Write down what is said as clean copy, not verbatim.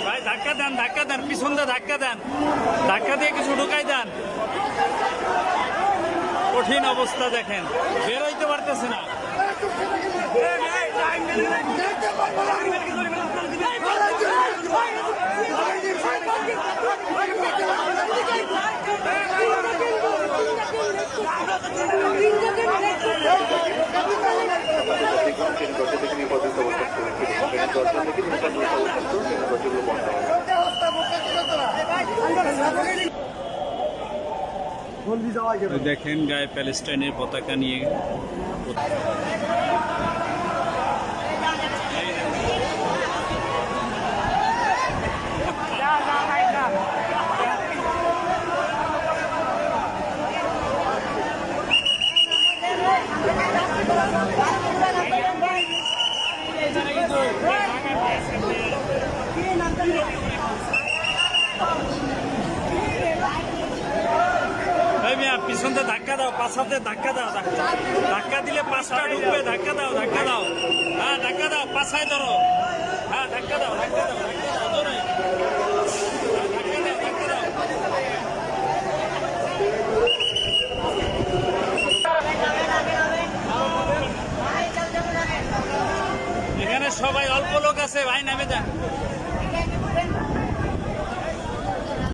ভাই ধাক্কা দেন পিছন দিয়ে ধাক্কা দেন, ধাক্কা দিয়ে কিছু ঢুকাই দেন। কঠিন অবস্থা দেখেন, বের হইতে পারতেছে না। দেখেন গায়ে প্যালেস্টাইনের পতাকা নিয়ে পিছন দিয়ে ধাক্কা দাও, পাশাতে ধাক্কা দাও, ধাক্কা দিলে পাঁচটা ঢুকবে। ধাক্কা দাও, হ্যাঁ ধাক্কা দাও, পাশায় ধরো, হ্যাঁ ধাক্কা দাও জোরে, ধাক্কা দাও। এখানে সবাই অল্প লোক আছে ভাই, নামে যান।